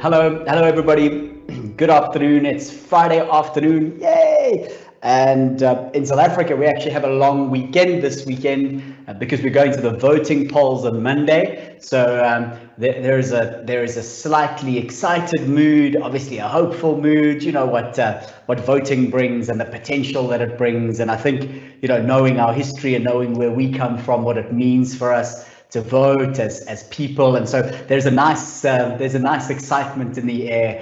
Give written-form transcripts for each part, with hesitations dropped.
Hello everybody. Good afternoon. It's Friday afternoon. Yay! And in South Africa, we actually have a long weekend this weekend because we're going to the voting polls on Monday. So there is a slightly excited mood, obviously a hopeful mood. You know what voting brings and the potential that it brings. And I think, you know, knowing our history and knowing where we come from, what it means for us to vote as people, and so there's a nice excitement in the air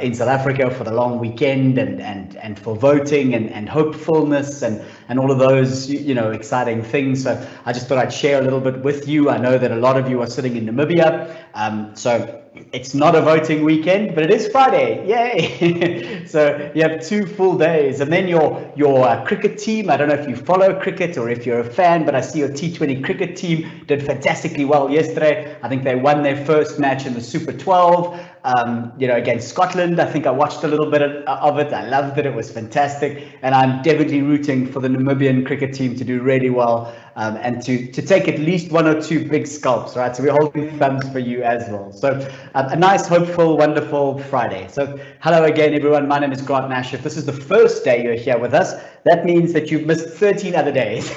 in South Africa for the long weekend and for voting and hopefulness and all of those exciting things. So I just thought I'd share a little bit with you. I know that a lot of you are sitting in Namibia, so it's not a voting weekend, but it is Friday. Yay! So you have 2 full days, and then your cricket team. I don't know if you follow cricket or if you're a fan, but I see your T20 cricket team did fantastically well yesterday. I think they won their first match in the Super 12. Against Scotland. I think I watched a little bit of it. I loved it. It was fantastic, and I'm definitely rooting for the Namibian cricket team to do really well and to take at least 1 or 2 big scalps, right? So we're holding thumbs for you as well. So a nice, hopeful, wonderful Friday. So hello again, everyone. My name is Grant Nash. If this is the first day you're here with us, that means that you've missed 13 other days.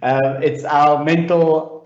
It's our mental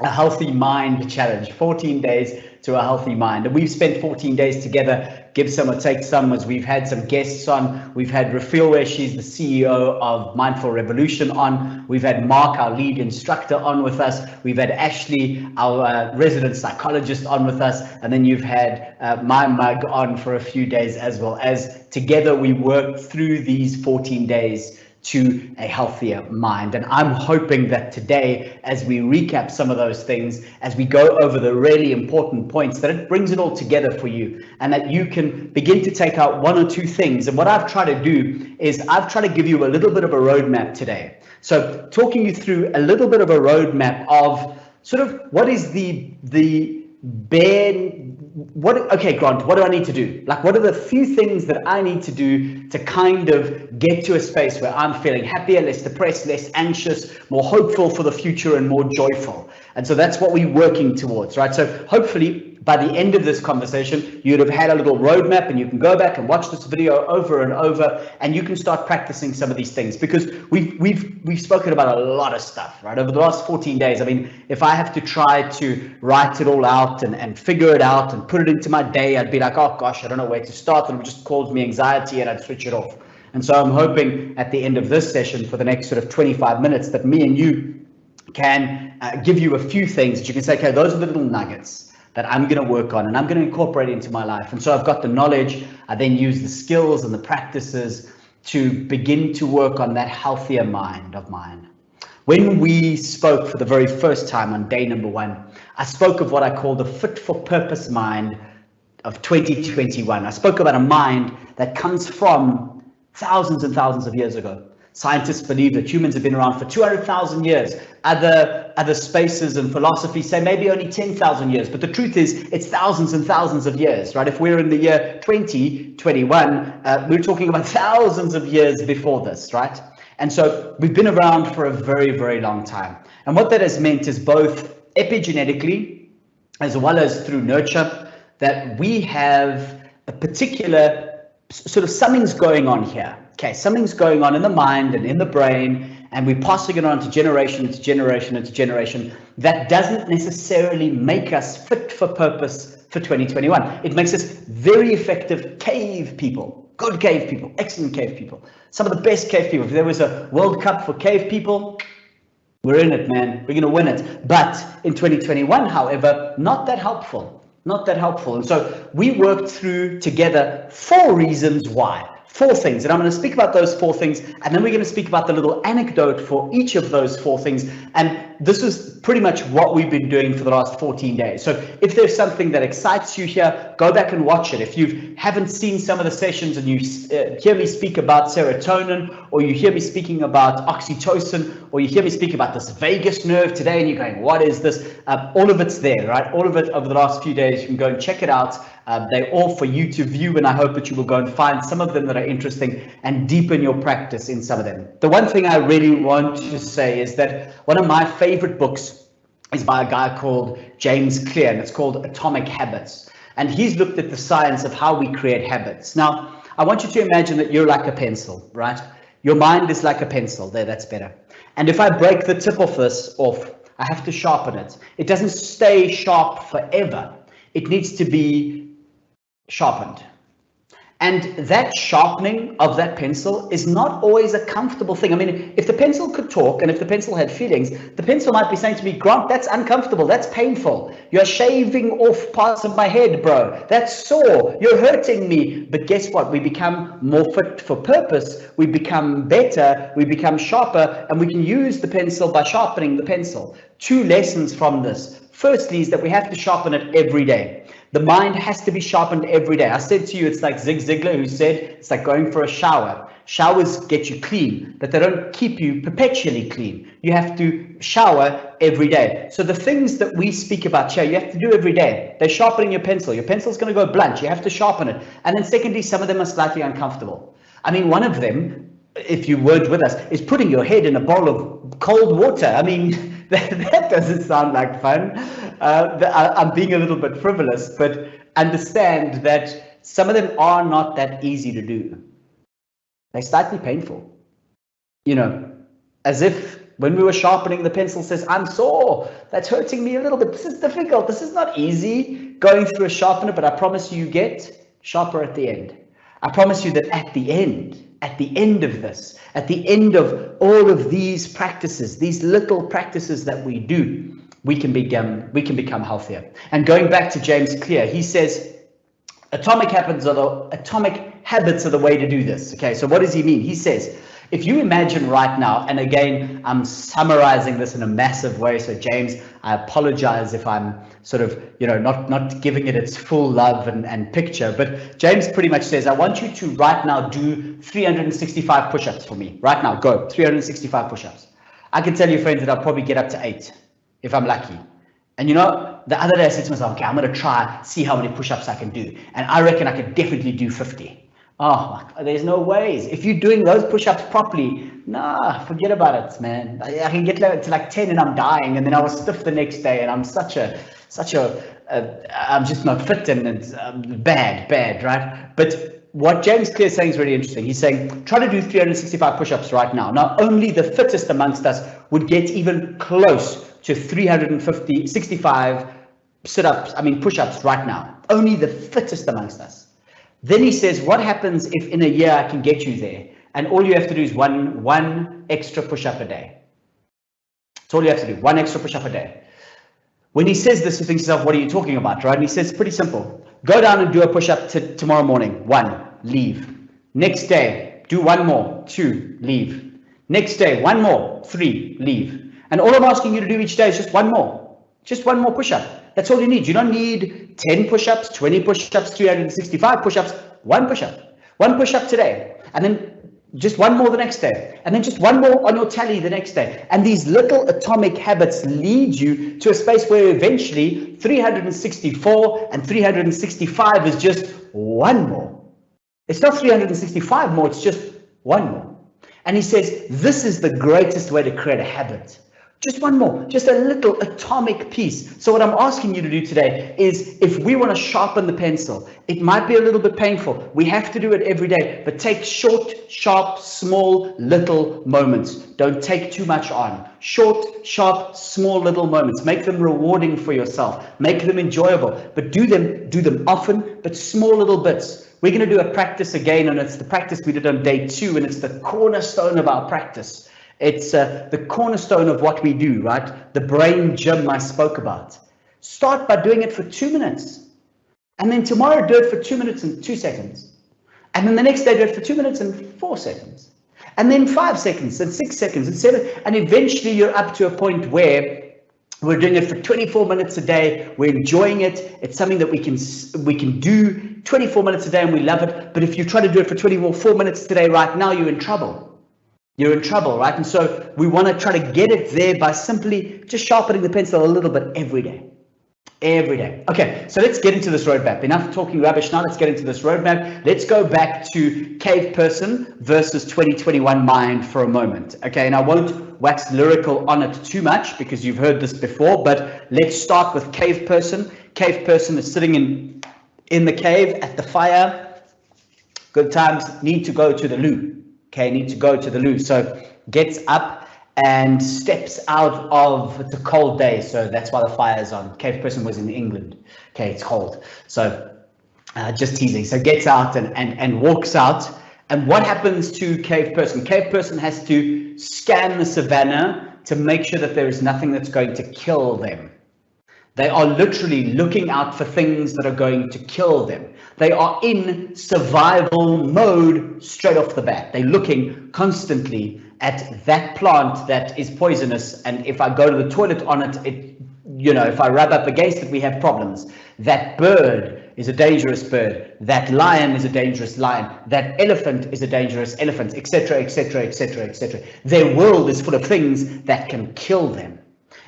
a healthy mind challenge, 14 days to a healthy mind. And we've spent 14 days together, give some or take some, as we've had some guests on. We've had Rafil, where she's the CEO of Mindful Revolution, on. We've had Mark, our lead instructor, on with us. We've had Ashley, our resident psychologist, on with us. And then you've had my mug on for a few days as well. As together we worked through these 14 days to a healthier mind. And I'm hoping that today, as we recap some of those things, as we go over the really important points, that it brings it all together for you and that you can begin to take out 1 or 2 things. And what I've tried to do is I've tried to give you a little bit of a roadmap today. So talking you through a little bit of a roadmap of sort of what is the bare, okay, Grant, what do I need to do? Like, what are the few things that I need to do to kind of get to a space where I'm feeling happier, less depressed, less anxious, more hopeful for the future and more joyful? And so that's what we're working towards, right? So hopefully by the end of this conversation, you'd have had a little roadmap, and you can go back and watch this video over and over, and you can start practicing some of these things, because we've spoken about a lot of stuff, right, over the last 14 days. I mean, if I have to try to write it all out and figure it out and put it into my day, I'd be like, oh gosh, I don't know where to start, and it just cause me anxiety, and I'd switch it off. And so I'm hoping at the end of this session, for the next sort of 25 minutes, that me and you can give you a few things that you can say, okay, those are the little nuggets that I'm going to work on and I'm going to incorporate into my life. And so I've got the knowledge. I then use the skills and the practices to begin to work on that healthier mind of mine. When we spoke for the very first time on day number 1, I spoke of what I call the fit for purpose mind of 2021. I spoke about a mind that comes from thousands and thousands of years ago. Scientists believe that humans have been around for 200,000 years. Other spaces and philosophies say maybe only 10,000 years, but the truth is it's thousands and thousands of years, right? If we're in the year 2021, we're talking about thousands of years before this, right? And so we've been around for a very, very long time. And what that has meant is both epigenetically as well as through nurture, that we have a particular sort of something's going on here. Okay, something's going on in the mind and in the brain, and we're passing it on to generation to generation into generation. That doesn't necessarily make us fit for purpose for 2021. It makes us very effective cave people, good cave people, excellent cave people, some of the best cave people. If there was a World Cup for cave people, we're in it, man. We're going to win it. But in 2021, however, not that helpful. Not that helpful. And so we worked through together 4 reasons why. 4 things, and I'm going to speak about those 4 things, and then we're going to speak about the little anecdote for each of those 4 things. And this is pretty much what we've been doing for the last 14 days. So if there's something that excites you here, go back and watch it. If you haven't seen some of the sessions and you hear me speak about serotonin, or you hear me speaking about oxytocin, or you hear me speak about this vagus nerve today, and you're going, what is this? All of it's there, right? All of it over the last few days. You can go and check it out. They're all for you to view, and I hope that you will go and find some of them that are interesting and deepen your practice in some of them. The one thing I really want to say is that one of my favorite books is by a guy called James Clear, and it's called Atomic Habits. And he's looked at the science of how we create habits. Now, I want you to imagine that you're like a pencil, right? Your mind is like a pencil. There, that's better. And if I break the tip of this off, I have to sharpen it. It doesn't stay sharp forever. It needs to be sharpened. And that sharpening of that pencil is not always a comfortable thing. I mean, if the pencil could talk and if the pencil had feelings, the pencil might be saying to me, Grant, that's uncomfortable. That's painful. You're shaving off parts of my head, bro. That's sore. You're hurting me. But guess what? We become more fit for purpose. We become better. We become sharper. And we can use the pencil by sharpening the pencil. 2 lessons from this. Firstly is that we have to sharpen it every day. The mind has to be sharpened every day. I said to you, it's like Zig Ziglar who said, it's like going for a shower. Showers get you clean, but they don't keep you perpetually clean. You have to shower every day. So the things that we speak about here, you have to do every day. They're sharpening your pencil. Your pencil's going to go blunt. You have to sharpen it. And then secondly, some of them are slightly uncomfortable. I mean, one of them, if you weren't with us, is putting your head in a bowl of cold water. I mean, that doesn't sound like fun. I'm being a little bit frivolous, but understand that some of them are not that easy to do. They're slightly painful. You know, as if when we were sharpening the pencil says, I'm sore, that's hurting me a little bit. This is difficult. This is not easy going through a sharpener, but I promise you get sharper at the end. I promise you that at the end of this, at the end of all of these practices, these little practices that we do, we can become healthier. And going back to James Clear, he says, atomic habits are the way to do this. Okay, so what does he mean? He says, if you imagine right now, and again, I'm summarizing this in a massive way. So James, I apologize if I'm sort of, not giving it its full love and picture, but James pretty much says, I want you to right now do 365 push-ups for me. Right now, go 365 push-ups. I can tell you, friends, that I'll probably get up to 8 if I'm lucky. And the other day I said to myself, okay, I'm going to try, see how many push-ups I can do. And I reckon I could definitely do 50. Oh, there's no ways. If you're doing those push-ups properly, nah, forget about it, man. I can get to like 10 and I'm dying, and then I was stiff the next day, and I'm I'm just not fit, and it's bad, right? But what James Clear is saying is really interesting. He's saying, try to do 365 push-ups right now. Now, only the fittest amongst us would get even close to 65 push-ups right now. Only the fittest amongst us. Then he says, what happens if in a year I can get you there? And all you have to do is one extra push-up a day. That's all you have to do, one extra push-up a day. When he says this, he thinks to himself, what are you talking about, right? And he says, pretty simple. Go down and do a push-up tomorrow morning. 1, leave. Next day, do 1 more. 2, leave. Next day, 1 more. 3, leave. And all I'm asking you to do each day is just 1 more. Just 1 more push-up. That's all you need. You don't need 10 push-ups, 20 push-ups, 365 push-ups. 1 push-up. 1 push-up today. And then just 1 more the next day. And then just 1 more on your tally the next day. And these little atomic habits lead you to a space where eventually 364 and 365 is just 1 more. It's not 365 more, it's just 1 more. And he says, this is the greatest way to create a habit. Just 1 more, just a little atomic piece. So what I'm asking you to do today is, if we want to sharpen the pencil, it might be a little bit painful. We have to do it every day, but take short, sharp, small, little moments. Don't take too much on. Short, sharp, small, little moments. Make them rewarding for yourself. Make them enjoyable, but do them often, but small little bits. We're going to do a practice again, and it's the practice we did on day 2, and it's the cornerstone of our practice. It's the cornerstone of what we do, right? The brain gym I spoke about. Start by doing it for 2 minutes. And then tomorrow do it for 2 minutes and 2 seconds. And then the next day do it for 2 minutes and 4 seconds. And then 5 seconds and 6 seconds and 7. And eventually you're up to a point where we're doing it for 24 minutes a day. We're enjoying it. It's something that we can do 24 minutes a day, and we love it. But if you try to do it for 24 minutes today, right now, you're in trouble. You're in trouble, right? And so we want to try to get it there by simply just sharpening the pencil a little bit every day. Every day. Okay, so let's get into this roadmap. Enough talking rubbish now. Let's get into this roadmap. Let's go back to cave person versus 2021 mind for a moment. Okay, and I won't wax lyrical on it too much because you've heard this before, but let's start with cave person. Cave person is sitting in in the cave at the fire, good times, need to go to the loo. Okay, need to go to the loo. So gets up and steps out of, it's a cold day, so that's why the fire is on. Cave person was in England. Okay, it's cold. So just teasing. So gets out and walks out. And what happens to cave person? Cave person has to scan the savannah to make sure that there is nothing that's going to kill them. They are literally looking out for things that are going to kill them. They are in survival mode straight off the bat. They're looking constantly at that plant that is poisonous, and if I go to the toilet on it, if I rub up against it, we have problems. That bird is a dangerous bird. That lion is a dangerous lion. That elephant is a dangerous elephant, etc., etc., etc., etc. Their world is full of things that can kill them.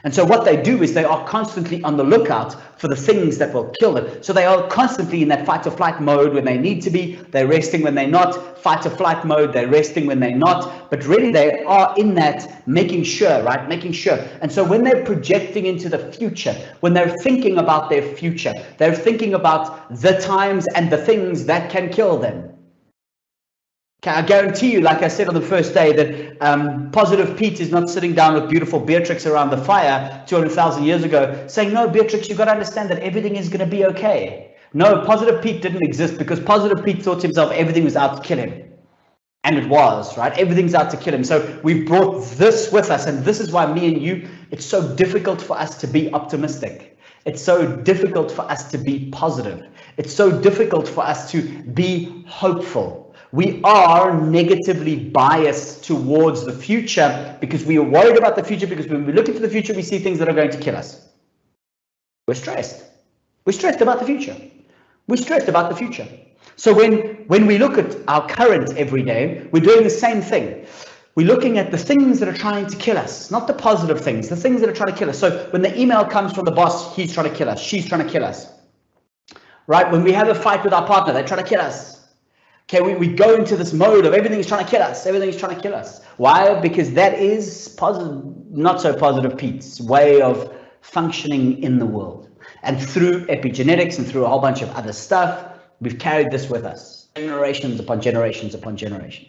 And so what they do is they are constantly on the lookout for the things that will kill them. So they are constantly in that fight or flight mode when they need to be. They're resting when they're not. Fight or flight mode, they're resting when they're not. But really they are in that making sure, right? Making sure. And so when they're projecting into the future, when they're thinking about their future, they're thinking about the times and the things that can kill them. Okay, I guarantee you, like I said on the first day, that positive Pete is not sitting down with beautiful Beatrix around the fire 200,000 years ago saying, no, Beatrix, you've got to understand that everything is going to be okay. No, positive Pete didn't exist because positive Pete thought to himself everything was out to kill him. And it was, right? Everything's out to kill him. So we've brought this with us. And this is why me and you, it's so difficult for us to be optimistic. It's so difficult for us to be positive. It's so difficult for us to be hopeful. We are negatively biased towards the future because we are worried about the future, because when we look into the future, we see things that are going to kill us. We're stressed. We're stressed about the future. We're stressed about the future. So when we look at our current everyday, we're doing the same thing. We're looking at the things that are trying to kill us, not the positive things, the things that are trying to kill us. So when the email comes from the boss, he's trying to kill us, she's trying to kill us. Right? When we have a fight with our partner, they're trying to kill us. Okay, we go into this mode of everything's trying to kill us. Everything's trying to kill us. Why? Because that is positive, not so positive Pete's way of functioning in the world. And through epigenetics and through a whole bunch of other stuff, we've carried this with us, generations upon generations upon generation.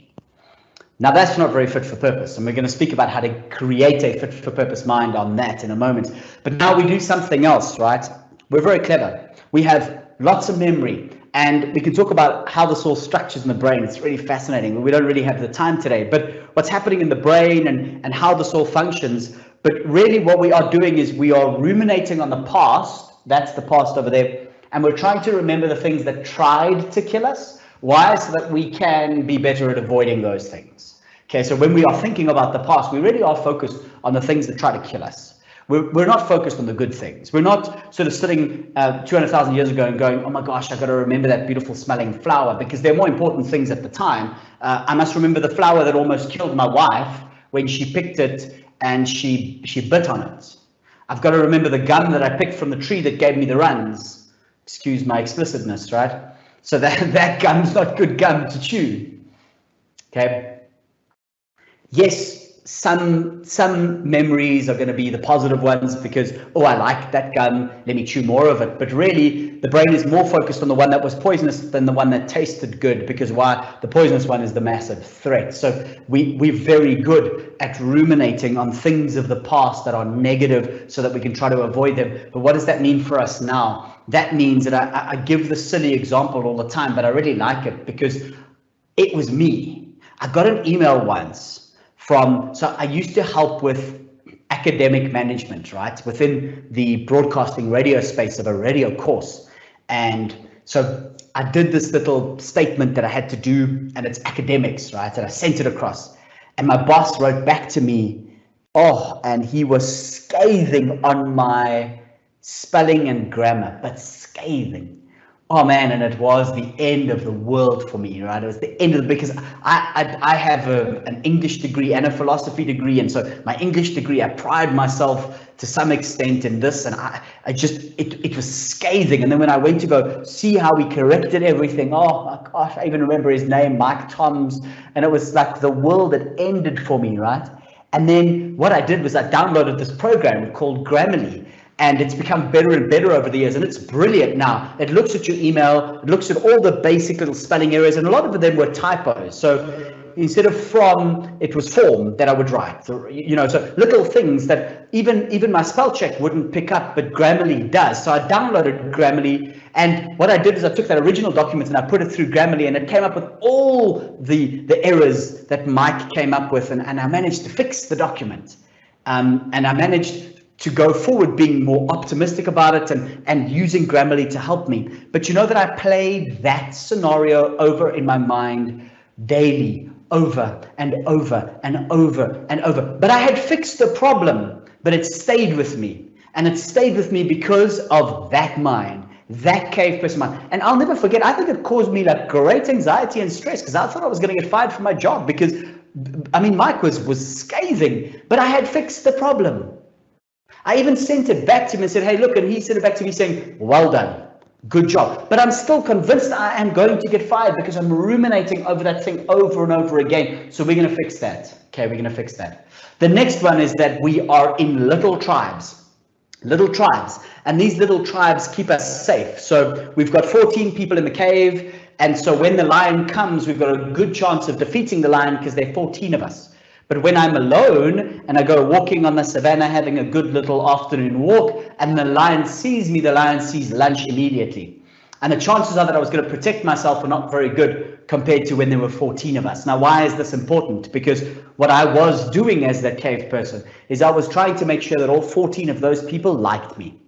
Now that's not very fit for purpose, and we're going to speak about how to create a fit for purpose mind on that in a moment. But now we do something else, right? We're very clever. We have lots of memory. And we can talk about how this all structures in the brain. It's really fascinating. We don't really have the time today, but what's happening in the brain and how this all functions. But really what we are doing is we are ruminating on the past. That's the past over there. And we're trying to remember the things that tried to kill us. Why? So that we can be better at avoiding those things. Okay, so when we are thinking about the past, we really are focused on the things that try to kill us. We're not focused on the good things. We're not sort of sitting 200,000 years ago and going, oh my gosh, I've got to remember that beautiful smelling flower, because there are more important things at the time. I must remember the flower that almost killed my wife when she picked it and she bit on it. I've got to remember the gum that I picked from the tree that gave me the runs. Excuse my explicitness, right? So that gum's not good gum to chew. Okay. Yes. Some memories are going to be the positive ones because, oh, I like that gum, let me chew more of it. But really, the brain is more focused on the one that was poisonous than the one that tasted good, because why? The poisonous one is the massive threat. So we're very good at ruminating on things of the past that are negative so that we can try to avoid them. But what does that mean for us now? That means that I give the silly example all the time, but I really like it because it was me. I got an email once. So I used to help with academic management, right, within the broadcasting radio space of a radio course. And so I did this little statement that I had to do, and it's academics, right, and I sent it across. And my boss wrote back to me, oh, and he was scathing on my spelling and grammar, but scathing. Oh man, and it was the end of the world for me, right? It was the end of because I have an English degree and a philosophy degree, and so my English degree, I pride myself to some extent in this, and it was scathing. And then when I went to go see how we corrected everything, oh my gosh, I even remember his name, Mike Toms, and it was like the world had ended for me, right? And then what I did was I downloaded this program called Grammarly. And it's become better and better over the years, and it's brilliant now. It looks at your email, it looks at all the basic little spelling errors, and a lot of them were typos. So instead of from, it was form that I would write. So, so little things that even my spell check wouldn't pick up, but Grammarly does. So I downloaded Grammarly, and what I did is I took that original document and I put it through Grammarly, and it came up with all the errors that Mike came up with, and I managed to fix the document. And I managed to go forward being more optimistic about it and using Grammarly to help me. But you know that I played that scenario over in my mind daily, over and over and over and over. But I had fixed the problem, but it stayed with me. And it stayed with me because of that mind, that cave person mind. And I'll never forget, I think it caused me like great anxiety and stress, because I thought I was going to get fired from my job, because Mike was scathing, but I had fixed the problem. I even sent it back to him and said, hey, look, and he sent it back to me saying, well done, good job. But I'm still convinced I am going to get fired because I'm ruminating over that thing over and over again. So we're going to fix that. Okay, we're going to fix that. The next one is that we are in little tribes. And these little tribes keep us safe. So we've got 14 people in the cave. And so when the lion comes, we've got a good chance of defeating the lion because there are 14 of us. But when I'm alone and I go walking on the savannah, having a good little afternoon walk, and the lion sees me, the lion sees lunch immediately. And the chances are that I was going to protect myself are not very good compared to when there were 14 of us. Now, why is this important? Because what I was doing as that cave person is I was trying to make sure that all 14 of those people liked me.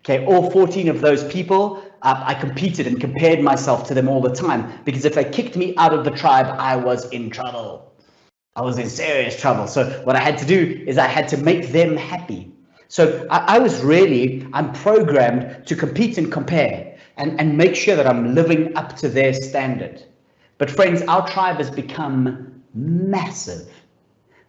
Okay, all 14 of those people, I competed and compared myself to them all the time, because if they kicked me out of the tribe, I was in trouble. I was in serious trouble. So what I had to do is I had to make them happy. So I'm programmed to compete and compare and make sure that I'm living up to their standard. But friends, our tribe has become massive.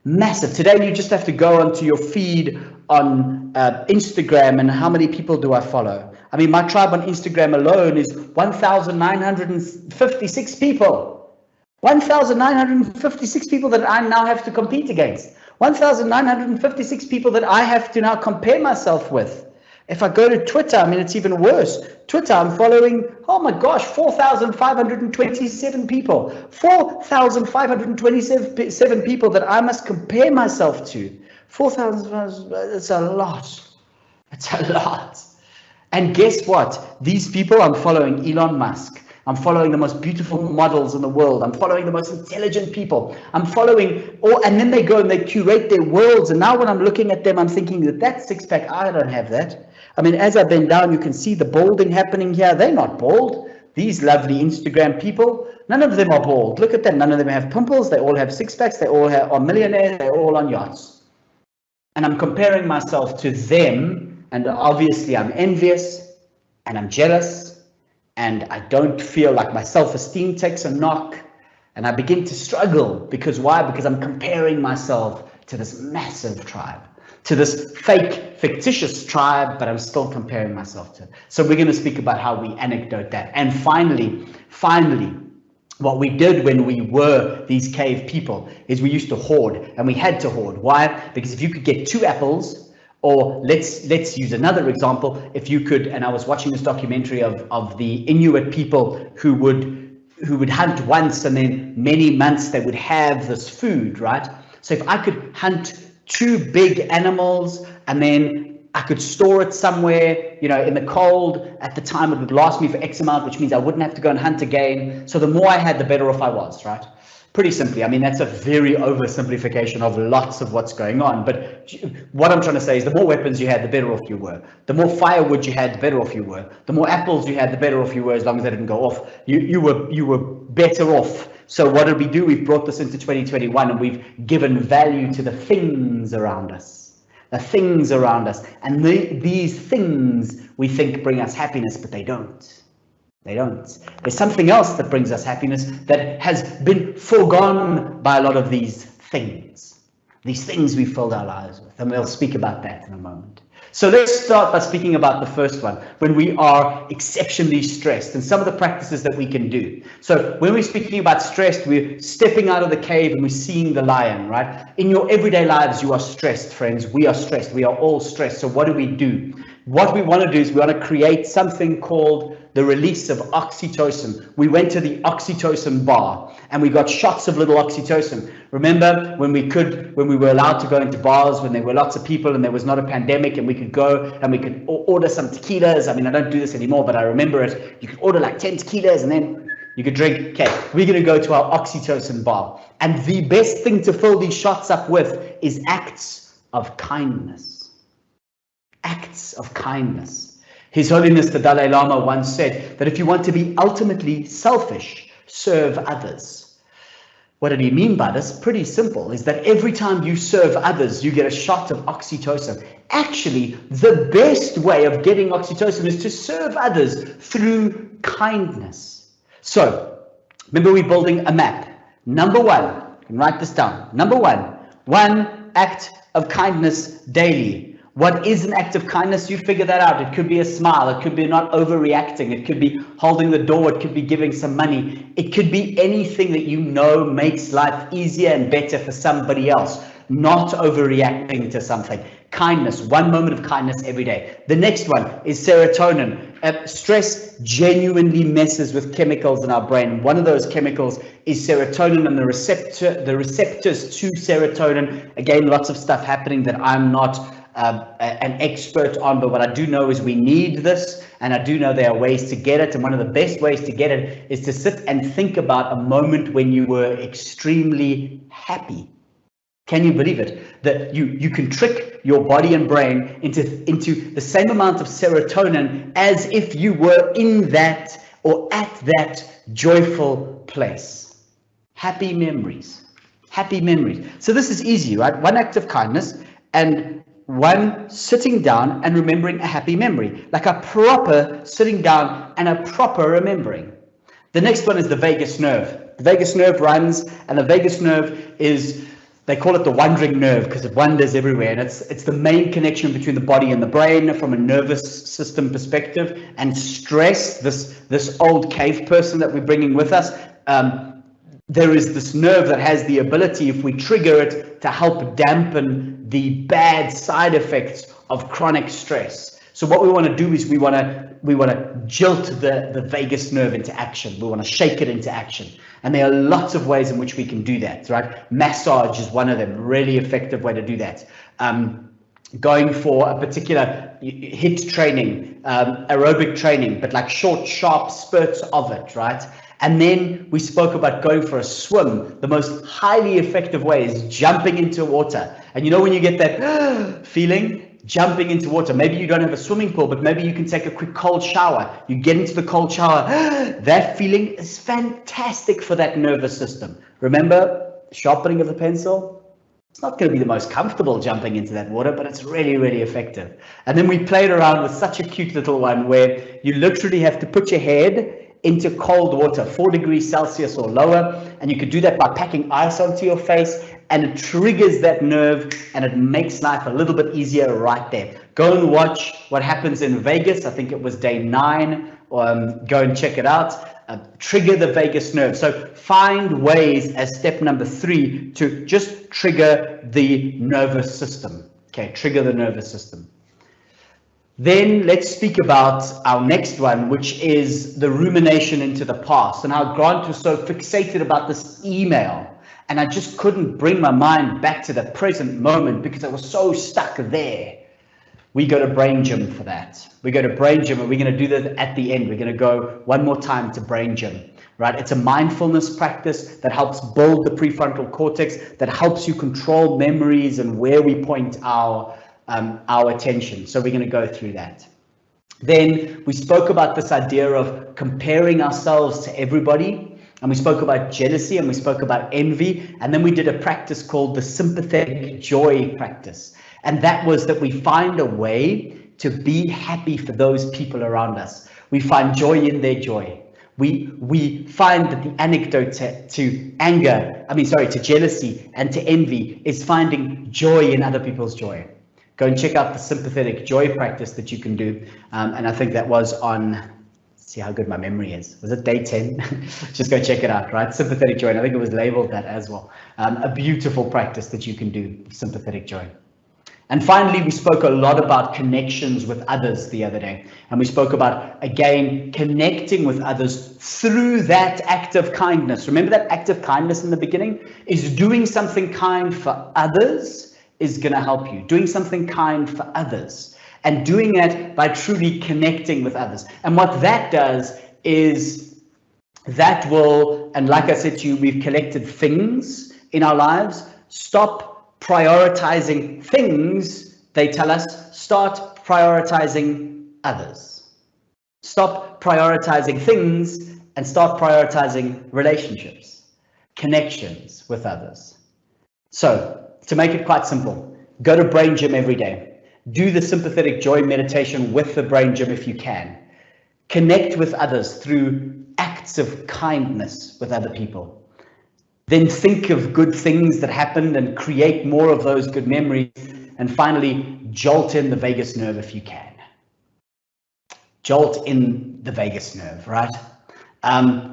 Massive. Today, you just have to go onto your feed on Instagram, and how many people do I follow? I mean, my tribe on Instagram alone is 1,956 people. 1,956 people that I now have to compete against. 1,956 people that I have to now compare myself with. If I go to Twitter, I mean, it's even worse. Twitter, I'm following, oh my gosh, 4,527 people. 4,527 people that I must compare myself to. 4,000, it's a lot. It's a lot. And guess what? These people, I'm following Elon Musk. I'm following the most beautiful models in the world. I'm following the most intelligent people. I'm following and then they go and they curate their worlds. And now when I'm looking at them, I'm thinking that six pack, I don't have that. I mean, as I bend down, you can see the balding happening here. They're not bald. These lovely Instagram people, none of them are bald. Look at them. None of them have pimples. They all have six packs. They all are millionaires. They're all on yachts. And I'm comparing myself to them. And obviously I'm envious and I'm jealous. And I don't feel like my self-esteem takes a knock, and I begin to struggle. Because why? Because I'm comparing myself to this massive tribe, to this fake, fictitious tribe, but I'm still comparing myself to it. So we're going to speak about how we anecdote that. And finally, what we did when we were these cave people is we used to hoard, and we had to hoard. Why? Because if you could get 2 apples, or let's use another example. If you could, and I was watching this documentary of the Inuit people who would hunt once, and then many months they would have this food, right? So if I could hunt 2 big animals, and then I could store it somewhere, in the cold, at the time it would last me for X amount, which means I wouldn't have to go and hunt again. So the more I had, the better off I was, right? Pretty simply. I mean, that's a very oversimplification of lots of what's going on. But what I'm trying to say is the more weapons you had, the better off you were. The more firewood you had, the better off you were. The more apples you had, the better off you were, as long as they didn't go off. You were better off. So what did we do? We've brought this into 2021, and we've given value to the things around us. The things around us. And these things we think bring us happiness, but they don't. They don't. There's something else that brings us happiness that has been foregone by a lot of these things we filled our lives with. And we'll speak about that in a moment. So let's start by speaking about the first one, when we are exceptionally stressed, and some of the practices that we can do. So when we're speaking about stressed, we're stepping out of the cave and we're seeing the lion, right? In your everyday lives, you are stressed, friends. We are stressed. We are all stressed. So what do? What we want to do is we want to create something called the release of oxytocin. We went to the oxytocin bar and we got shots of little oxytocin. Remember when we were allowed to go into bars, when there were lots of people and there was not a pandemic, and we could go and we could order some tequilas. I mean, I don't do this anymore, but I remember it. You could order like 10 tequilas and then you could drink. Okay, we're going to go to our oxytocin bar. And the best thing to fill these shots up with is acts of kindness. Acts of kindness. His Holiness the Dalai Lama once said that if you want to be ultimately selfish, serve others. What did he mean by this? Pretty simple, is that every time you serve others, you get a shot of oxytocin. Actually, the best way of getting oxytocin is to serve others through kindness. So, remember we're building a map. Number one, you can write this down. Number one act of kindness daily. What is an act of kindness? You figure that out. It could be a smile. It could be not overreacting. It could be holding the door. It could be giving some money. It could be anything that you know makes life easier and better for somebody else. Not overreacting to something. Kindness, 1 moment of kindness every day. The next one is serotonin. Stress genuinely messes with chemicals in our brain. One of those chemicals is serotonin, and the receptors to serotonin. Again, lots of stuff happening that I'm not an expert on, but what I do know is we need this, and I do know there are ways to get it, and one of the best ways to get it is to sit and think about a moment when you were extremely happy. Can you believe it? That you can trick your body and brain into the same amount of serotonin as if you were in that or at that joyful place. Happy memories. Happy memories. So this is easy, right? One act of kindness and one sitting down and remembering a happy memory, like a proper sitting down and a proper remembering. The next one is the vagus nerve. The vagus nerve runs, and the vagus nerve is, they call it the wandering nerve because it wanders everywhere, and it's the main connection between the body and the brain from a nervous system perspective. And stress, this old cave person that we're bringing with us, there is this nerve that has the ability, if we trigger it, to help dampen the bad side effects of chronic stress. So what we want to do is we want to jolt the vagus nerve into action. We want to shake it into action. And there are lots of ways in which we can do that, right? Massage is one of them, really effective way to do that. Going for a particular HIIT training, aerobic training, but like short, sharp spurts of it, right? And then we spoke about going for a swim. The most highly effective way is jumping into water. And you know when you get that feeling, jumping into water, maybe you don't have a swimming pool, but maybe you can take a quick cold shower. You get into the cold shower. That feeling is fantastic for that nervous system. Remember, sharpening of the pencil? It's not going to be the most comfortable jumping into that water, but it's really, really effective. And then we played around with such a cute little one where you literally have to put your head into cold water, 4 degrees Celsius or lower, and you could do that by packing ice onto your face, and it triggers that nerve and it makes life a little bit easier right there. Go and watch what happens in Vegas. I think it was day 9. Go and check it out. Trigger the vagus nerve. So find ways as step number 3 to just trigger the nervous system. Okay, trigger the nervous system. Then let's speak about our next one, which is the rumination into the past, and how Grant was so fixated about this email, and I just couldn't bring my mind back to the present moment because I was so stuck there. We go to Brain Gym for that. We go to Brain Gym, and we're going to do that at the end. We're going to go one more time to Brain Gym, right? It's a mindfulness practice that helps build the prefrontal cortex, that helps you control memories and where we point our attention. So we're going to go through that. Then we spoke about this idea of comparing ourselves to everybody, and we spoke about jealousy, and we spoke about envy, and then we did a practice called the Sympathetic Joy Practice. And that was that we find a way to be happy for those people around us. We find joy in their joy. We find that the antidote to jealousy and to envy is finding joy in other people's joy. Go and check out the Sympathetic Joy Practice that you can do. And I think that was on, see how good my memory is. Was it day 10? Just go check it out, right? Sympathetic Joy. And I think it was labeled that as well. A beautiful practice that you can do, Sympathetic Joy. And finally, we spoke a lot about connections with others the other day. And we spoke about, again, connecting with others through that act of kindness. Remember that act of kindness in the beginning? Is doing something kind for others is going to help you. Doing something kind for others. And doing that by truly connecting with others. And what that does is that will, and like I said to you, we've collected things in our lives. Stop prioritizing things, they tell us, start prioritizing others. Stop prioritizing things and start prioritizing relationships, connections with others. So, to make it quite simple, go to Brain Gym every day. Do the sympathetic joy meditation with the Brain Gym if you can. Connect with others through acts of kindness with other people. Then think of good things that happened and create more of those good memories. And finally, jolt in the vagus nerve if you can. Jolt in the vagus nerve, right?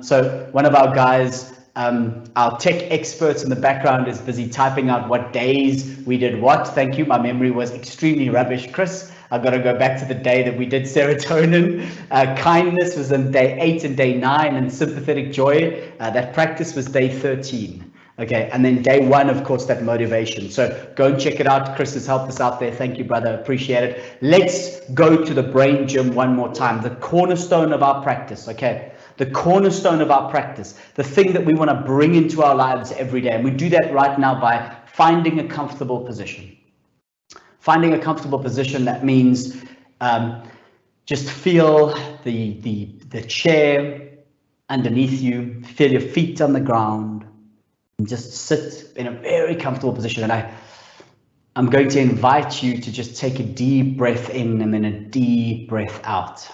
So one of our guys, our tech experts in the background, is busy typing out what days we did what. Thank you. My memory was extremely rubbish, Chris. I've got to go back to the day that we did serotonin. Kindness was on day 8 and day 9, and sympathetic joy, that practice was day 13. Okay, and then day 1, of course, that motivation. So go and check it out. Chris has helped us out there. Thank you, brother. Appreciate it. Let's go to the Brain Gym one more time. The cornerstone of our practice, okay? The cornerstone of our practice, the thing that we want to bring into our lives every day. And we do that right now by finding a comfortable position. Finding a comfortable position, that means just feel the chair underneath you, feel your feet on the ground, and just sit in a very comfortable position. And I'm going to invite you to just take a deep breath in and then a deep breath out.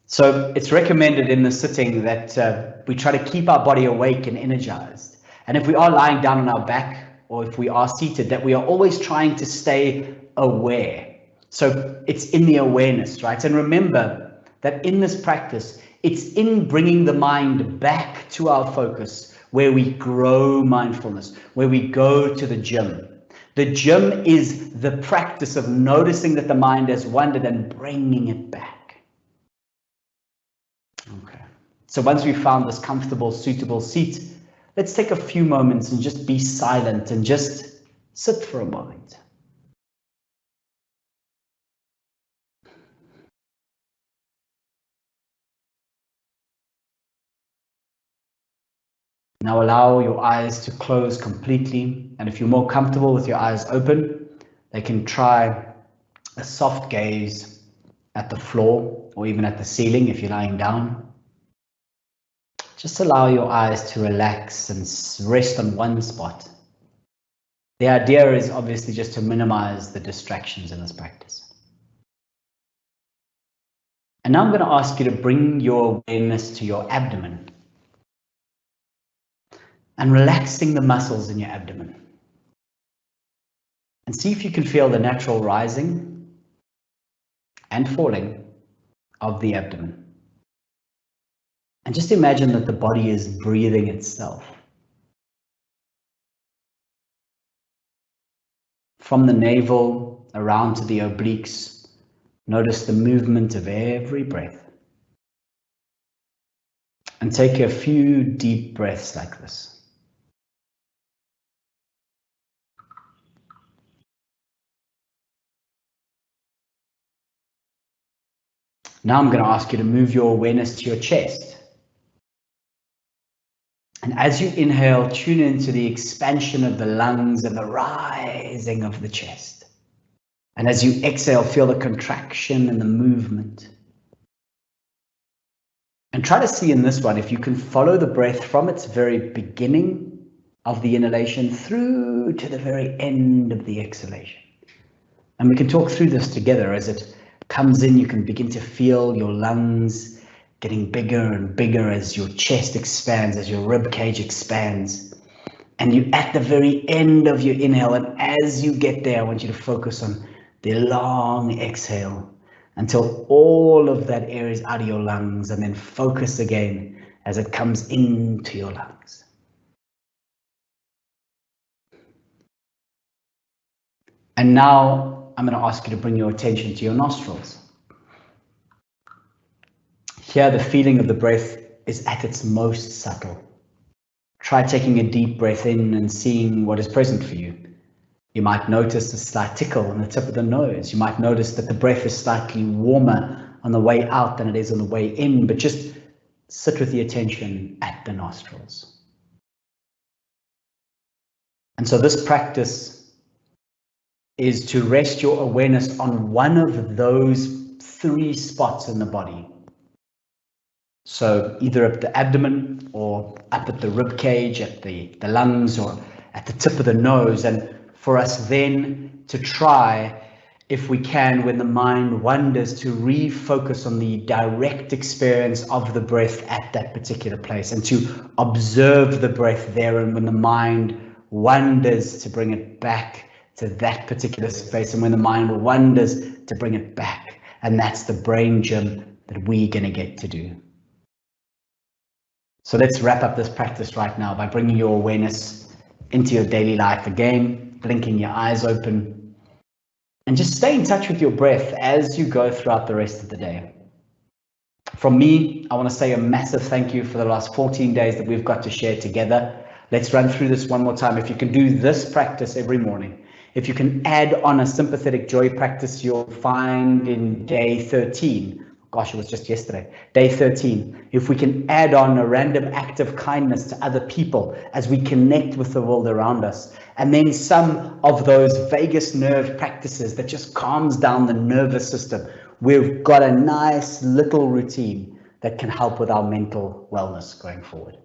So it's recommended in the sitting that we try to keep our body awake and energized. And if we are lying down on our back, or if we are seated, that we are always trying to stay aware. So it's in the awareness, right? And remember that in this practice, it's in bringing the mind back to our focus where we grow mindfulness, where we go to the gym. The gym is the practice of noticing that the mind has wandered and bringing it back. Okay. So once we've found this comfortable, suitable seat, let's take a few moments and just be silent and just sit for a moment. Now allow your eyes to close completely, and if you're more comfortable with your eyes open, they can try a soft gaze at the floor or even at the ceiling if you're lying down. Just allow your eyes to relax and rest on one spot. The idea is obviously just to minimize the distractions in this practice. And now I'm going to ask you to bring your awareness to your abdomen and relaxing the muscles in your abdomen. And see if you can feel the natural rising and falling of the abdomen. And just imagine that the body is breathing itself. From the navel around to the obliques, notice the movement of every breath. And take a few deep breaths like this. Now I'm going to ask you to move your awareness to your chest. And as you inhale, tune into the expansion of the lungs and the rising of the chest. And as you exhale, feel the contraction and the movement. And try to see in this one if you can follow the breath from its very beginning of the inhalation through to the very end of the exhalation. And we can talk through this together. As it comes in, you can begin to feel your lungs getting bigger and bigger as your chest expands, as your rib cage expands. And you're at the very end of your inhale. And as you get there, I want you to focus on the long exhale until all of that air is out of your lungs, and then focus again as it comes into your lungs. And now I'm going to ask you to bring your attention to your nostrils. Here, the feeling of the breath is at its most subtle. Try taking a deep breath in and seeing what is present for you. You might notice a slight tickle on the tip of the nose. You might notice that the breath is slightly warmer on the way out than it is on the way in, but just sit with the attention at the nostrils. And so this practice is to rest your awareness on one of those 3 spots in the body. So either at the abdomen or up at the rib cage, at the lungs, or at the tip of the nose. And for us then to try, if we can, when the mind wanders, to refocus on the direct experience of the breath at that particular place and to observe the breath there. And when the mind wanders, to bring it back to that particular space. And when the mind wanders, to bring it back. And that's the brain gym that we're going to get to do. So let's wrap up this practice right now by bringing your awareness into your daily life again, blinking your eyes open, and just stay in touch with your breath as you go throughout the rest of the day. From me, I want to say a massive thank you for the last 14 days that we've got to share together. Let's run through this one more time. If you can do this practice every morning, if you can add on a sympathetic joy practice, you'll find in day 13. Gosh, it was just yesterday, day 13. If we can add on a random act of kindness to other people as we connect with the world around us, and then some of those vagus nerve practices that just calms down the nervous system, we've got a nice little routine that can help with our mental wellness going forward.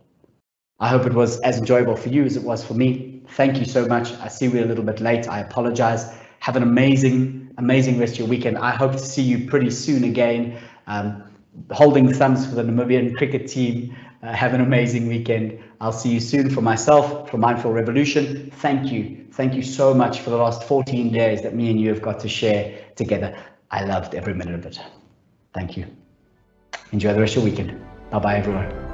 I hope it was as enjoyable for you as it was for me. Thank you so much. I see we're a little bit late. I apologize. Have an amazing rest of your weekend. I hope to see you pretty soon again. Holding thumbs for the Namibian cricket team. Have an amazing weekend. I'll see you soon. For myself, for Mindful Revolution, thank you. Thank you so much for the last 14 days that me and you have got to share together. I loved every minute of it. Thank you. Enjoy the rest of your weekend. Bye-bye, everyone.